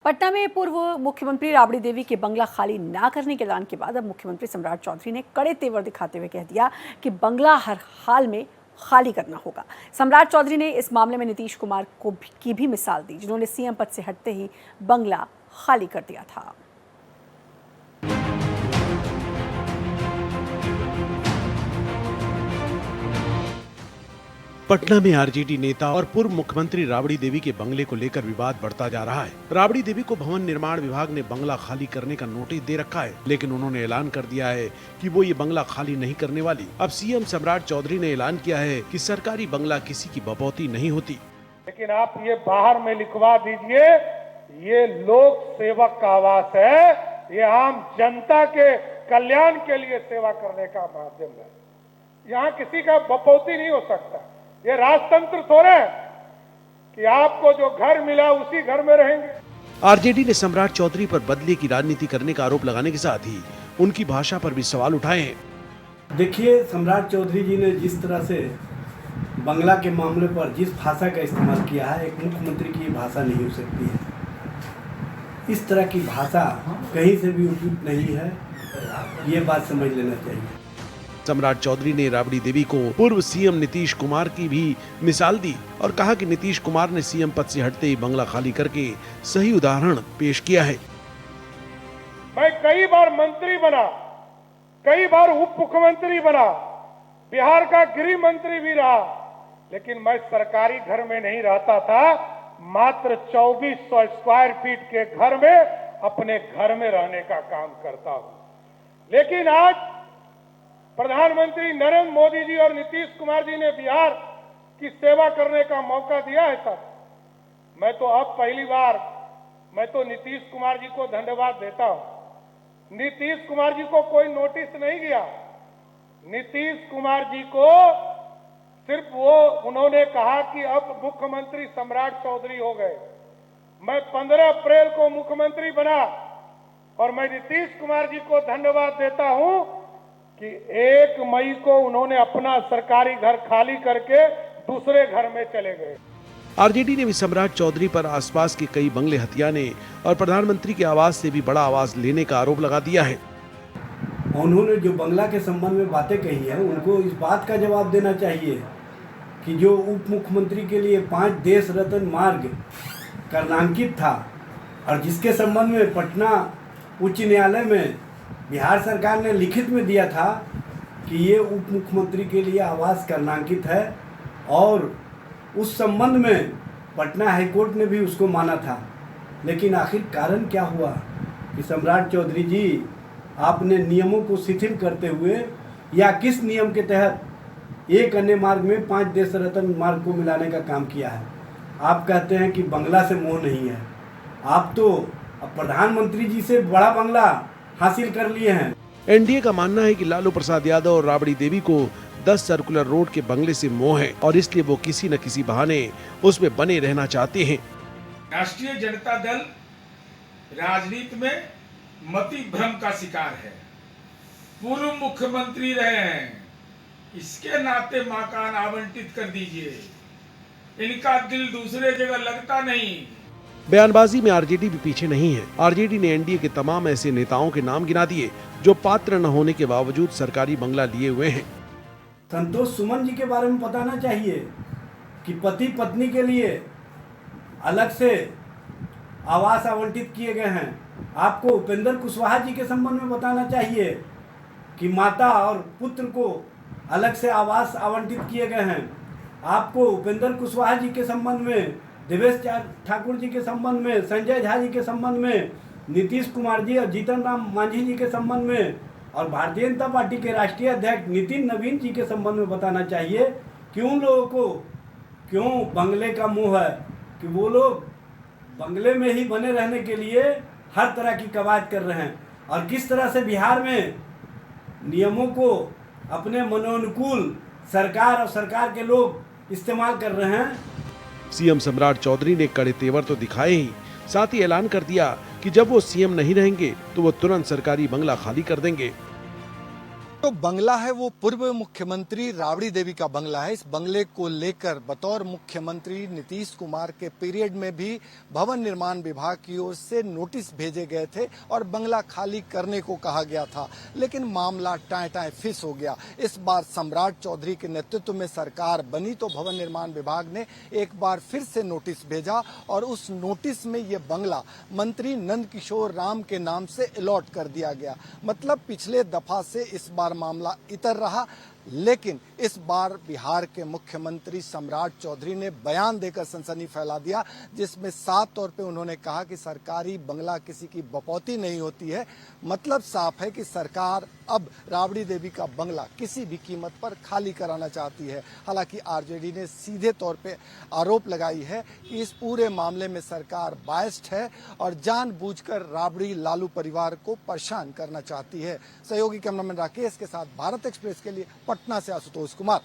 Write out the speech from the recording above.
पटना में पूर्व मुख्यमंत्री राबड़ी देवी के बंगला खाली ना करने के ऐलान के बाद अब मुख्यमंत्री सम्राट चौधरी ने कड़े तेवर दिखाते हुए कह दिया कि बंगला हर हाल में खाली करना होगा। सम्राट चौधरी ने इस मामले में नीतीश कुमार की भी मिसाल दी, जिन्होंने सीएम पद से हटते ही बंगला खाली कर दिया था। पटना में आरजेडी नेता और पूर्व मुख्यमंत्री राबड़ी देवी के बंगले को लेकर विवाद बढ़ता जा रहा है। राबड़ी देवी को भवन निर्माण विभाग ने बंगला खाली करने का नोटिस दे रखा है, लेकिन उन्होंने ऐलान कर दिया है कि वो ये बंगला खाली नहीं करने वाली। अब सीएम सम्राट चौधरी ने ऐलान किया है कि सरकारी बंगला किसी की बपौती नहीं होती। लेकिन आप ये बाहर में लिखवा दीजिए, ये लोक सेवक का आवास है, ये आम जनता के कल्याण के लिए सेवा करने का माध्यम है। यहाँ किसी का बपौती नहीं हो सकता। ये राजतंत्र थोड़े है कि आपको जो घर मिला उसी घर में रहेंगे। आरजेडी ने सम्राट चौधरी पर बदले की राजनीति करने का आरोप लगाने के साथ ही उनकी भाषा पर भी सवाल उठाए हैं। देखिए, सम्राट चौधरी जी ने जिस तरह से बंगला के मामले पर जिस भाषा का इस्तेमाल किया है, एक मुख्यमंत्री की भाषा नहीं हो सकती है। इस तरह की भाषा कहीं से भी उपयुक्त नहीं है, ये बात समझ लेना चाहिए। सम्राट चौधरी ने राबड़ी देवी को पूर्व सीएम नीतीश कुमार की भी मिसाल दी और कहा कि नीतीश कुमार ने सीएम पद से हटते ही बंगला खाली करके सही उदाहरण पेश किया है। मैं कई बार मंत्री बना, कई बार उप मुख्यमंत्री बना, बिहार का गृह मंत्री भी रहा, लेकिन मैं सरकारी घर में नहीं रहता था। मात्र 2400 स्क्वायर फीट के घर में अपने घर में रहने का काम करता हूं। लेकिन आज प्रधानमंत्री नरेंद्र मोदी जी और नीतीश कुमार जी ने बिहार की सेवा करने का मौका दिया है। तब मैं तो अब पहली बार मैं तो नीतीश कुमार जी को धन्यवाद देता हूं। नीतीश कुमार जी को कोई नोटिस नहीं गया। नीतीश कुमार जी को सिर्फ उन्होंने कहा कि अब मुख्यमंत्री सम्राट चौधरी हो गए। मैं 15 अप्रैल को मुख्यमंत्री बना और मैं नीतीश कुमार जी को धन्यवाद देता हूं कि 1 मई को उन्होंने अपना सरकारी घर खाली करके दूसरे घर में चले गए। आरजेडी ने भी सम्राट चौधरी पर आसपास के कई बंगले हथियाने और प्रधानमंत्री के आवास से भी बड़ा आवाज लेने का आरोप लगा दिया है। उन्होंने जो बंगला के संबंध में बातें कही है, उनको इस बात का जवाब देना चाहिए कि जो उप मुख्यमंत्री के लिए 5 देश रत्न मार्ग कर्णांकित था और जिसके संबंध में पटना उच्च न्यायालय में बिहार सरकार ने लिखित में दिया था कि ये उप मुख्यमंत्री के लिए आवास कर्णांकित है, और उस संबंध में पटना हाईकोर्ट ने भी उसको माना था। लेकिन आखिर कारण क्या हुआ कि सम्राट चौधरी जी आपने नियमों को शिथिल करते हुए या किस नियम के तहत एक अन्य मार्ग में 5 देश रत्न मार्ग को मिलाने का काम किया है? आप कहते हैं कि बंगला से मोह नहीं है। आप तो प्रधानमंत्री जी से बड़ा बंगला हासिल कर लिए हैं। एनडीए का मानना है कि लालू प्रसाद यादव और राबड़ी देवी को 10 सर्कुलर रोड के बंगले से मोह है और इसलिए वो किसी न किसी बहाने उसमें बने रहना चाहते हैं। राष्ट्रीय जनता दल राजनीति में मति भ्रम का शिकार है। पूर्व मुख्यमंत्री रहे हैं, इसके नाते मकान आवंटित कर दीजिए। इनका दिल दूसरे जगह लगता नहीं। बयानबाजी में आरजेडी भी पीछे नहीं है। आरजेडी ने एनडीए के तमाम ऐसे नेताओं के नाम गिना दिए जो पात्र न होने के बावजूद सरकारी बंगला लिए हुए हैं। संतोष सुमन जी के बारे में बताना चाहिए कि पति पत्नी के लिए अलग से आवास आवंटित किए गए हैं। आपको उपेंद्र कुशवाहा जी के संबंध में बताना चाहिए कि माता और पुत्र को अलग से आवास आवंटित किए गए हैं। आपको उपेंद्र कुशवाहा जी के संबंध में, देवेश ठाकुर जी के संबंध में, संजय झा जी के संबंध में, नीतीश कुमार जी और जीतन राम मांझी जी के संबंध में और भारतीय जनता पार्टी के राष्ट्रीय अध्यक्ष नितिन नवीन जी के संबंध में बताना चाहिए कि उन लोगों को क्यों बंगले का मोह है, कि वो लोग बंगले में ही बने रहने के लिए हर तरह की कवायद कर रहे हैं और किस तरह से बिहार में नियमों को अपने मनोनुकूल सरकार और सरकार के लोग इस्तेमाल कर रहे हैं। सीएम सम्राट चौधरी ने कड़े तेवर तो दिखाए ही, साथ ही ऐलान कर दिया कि जब वो सीएम नहीं रहेंगे तो वो तुरंत सरकारी बंगला खाली कर देंगे। तो बंगला है वो पूर्व मुख्यमंत्री राबड़ी देवी का बंगला है। इस बंगले को लेकर बतौर मुख्यमंत्री नीतीश कुमार के पीरियड में भी भवन निर्माण विभाग की ओर से नोटिस भेजे गए थे और बंगला खाली करने को कहा गया था, लेकिन मामला टाएं टाएं फिस हो गया। इस बार सम्राट चौधरी के नेतृत्व में सरकार बनी तो भवन निर्माण विभाग ने एक बार फिर से नोटिस भेजा और उस नोटिस में ये बंगला मंत्री नंद किशोर राम के नाम से अलॉट कर दिया गया। मतलब पिछले दफा से इस बार मामला इतर रहा, लेकिन इस बार बिहार के मुख्यमंत्री सम्राट चौधरी ने बयान देकर सनसनी फैला दिया, जिसमें साफ तौर पे उन्होंने कहा कि सरकारी बंगला किसी की बपौती नहीं होती है। मतलब साफ है कि सरकार अब राबड़ी देवी का बंगला किसी भी कीमत पर खाली कराना चाहती है। हालांकि आरजेडी ने सीधे तौर पे आरोप लगाई है कि इस पूरे मामले में सरकार बायस्ड है और जानबूझकर राबड़ी लालू परिवार को परेशान करना चाहती है। सहयोगी कैमरामैन राकेश के साथ भारत एक्सप्रेस के लिए पटना से आशुतोष कुमार।